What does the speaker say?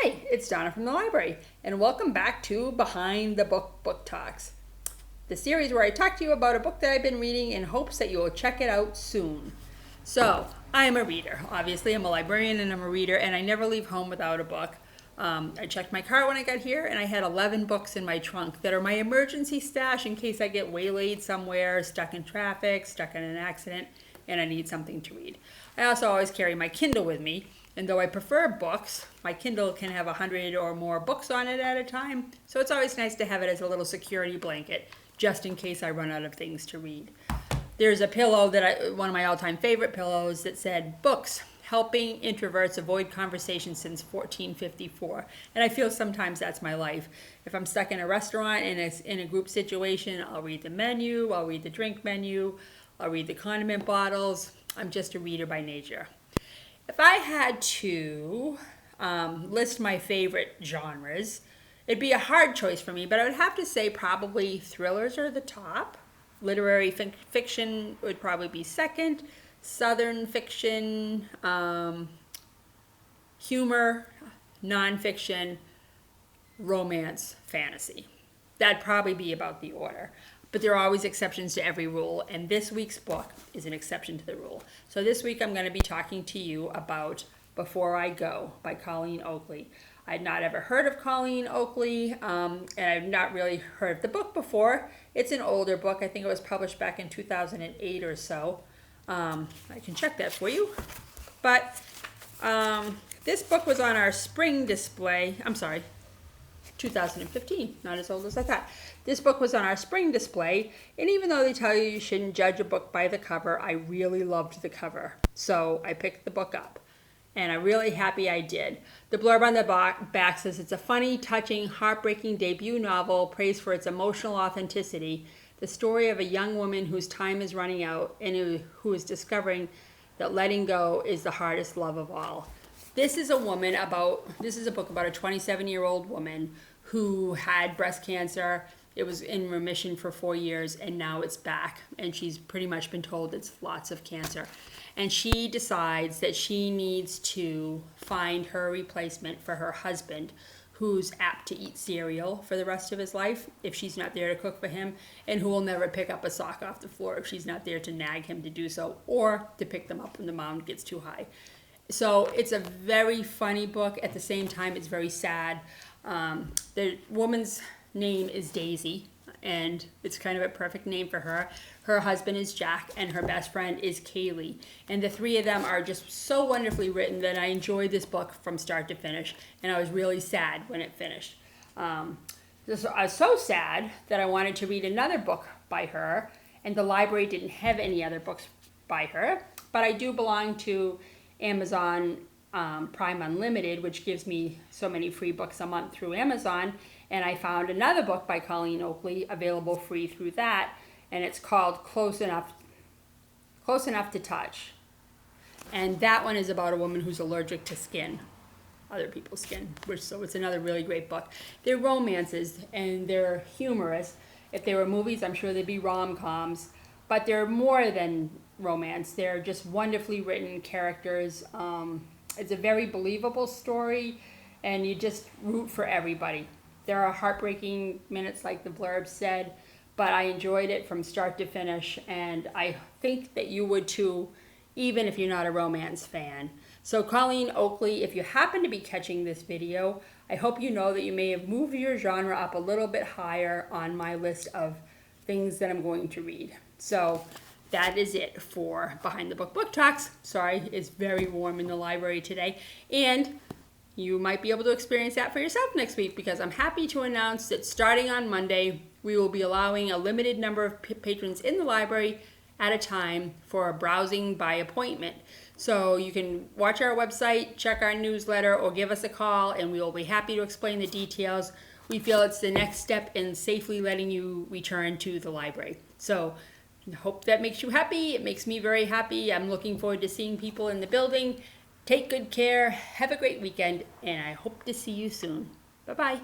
Hi, it's Donna from the library, and welcome back to Behind the Book Talks, the series where I talk to you about a book that I've been reading in hopes that you will check it out soon. So, I am a reader. Obviously, I'm a librarian and I'm a reader, and I never leave home without a book. I checked my car when I got here, and I had 11 books in my trunk that are my emergency stash in case I get waylaid somewhere, stuck in traffic, stuck in an accident, and I need something to read. I also always carry my Kindle with me. And though I prefer books, my Kindle can have 100 or more books on it at a time. So it's always nice to have it as a little security blanket, just in case I run out of things to read. There's a pillow one of my all-time favorite pillows that said, "Books, helping introverts avoid conversation since 1454. And I feel sometimes that's my life. If I'm stuck in a restaurant and it's in a group situation, I'll read the menu, I'll read the drink menu, I'll read the condiment bottles. I'm just a reader by nature. If I had to list my favorite genres, it'd be a hard choice for me, but I would have to say probably thrillers are the top. Literary fiction would probably be second. Southern fiction, humor, nonfiction, romance, fantasy. That'd probably be about the order. But there are always exceptions to every rule, and this week's book is an exception to the rule. So this week I'm going to be talking to you about Before I Go by Colleen Oakley. I'd not ever heard of Colleen Oakley, and I've not really heard of the book before. It's an older book. I think it was published back in 2008 or so. I can check that for you. But this book was on our spring display. 2015, not as old as I thought. This book was on our spring display, and even though they tell you shouldn't judge a book by the cover, I really loved the cover. So I picked the book up, and I'm really happy I did. The blurb on the back says it's a funny, touching, heartbreaking debut novel praised for its emotional authenticity, the story of a young woman whose time is running out and who is discovering that letting go is the hardest love of all. This is a book about a 27-year-old woman who had breast cancer. It was in remission for 4 years, and now it's back, and she's pretty much been told it's lots of cancer. And she decides that she needs to find her replacement for her husband, who's apt to eat cereal for the rest of his life if she's not there to cook for him, and who will never pick up a sock off the floor if she's not there to nag him to do so, or to pick them up when the mound gets too high. So it's a very funny book. At the same time, it's very sad. The woman's name is Daisy, and it's kind of a perfect name for her. Her husband is Jack, and her best friend is Kaylee. And the three of them are just so wonderfully written that I enjoyed this book from start to finish, and I was really sad when it finished. I was so sad that I wanted to read another book by her, and the library didn't have any other books by her, but I do belong to Amazon Prime Unlimited, which gives me so many free books a month through Amazon, and I found another book by Colleen Oakley available free through that, and it's called Close Enough to Touch. And that one is about a woman who's allergic to other people's skin, so it's another really great book. They're romances, and they're humorous. If they were movies, I'm sure they'd be rom-coms, but they're more than romance. They're just wonderfully written characters. It's a very believable story, and you just root for everybody. There are heartbreaking minutes, like the blurb said, but I enjoyed it from start to finish, and I think that you would too, even if you're not a romance fan. So Colleen Oakley, if you happen to be catching this video, I hope you know that you may have moved your genre up a little bit higher on my list of things that I'm going to read. So that is it for Behind the Book Talks. Sorry, it's very warm in the library today. And you might be able to experience that for yourself next week, because I'm happy to announce that starting on Monday, we will be allowing a limited number of patrons in the library at a time for browsing by appointment. So you can watch our website, check our newsletter, or give us a call, and we will be happy to explain the details. We feel it's the next step in safely letting you return to the library. So I hope that makes you happy. It makes me very happy. I'm looking forward to seeing people in the building. Take good care. Have a great weekend, and I hope to see you soon. Bye-bye.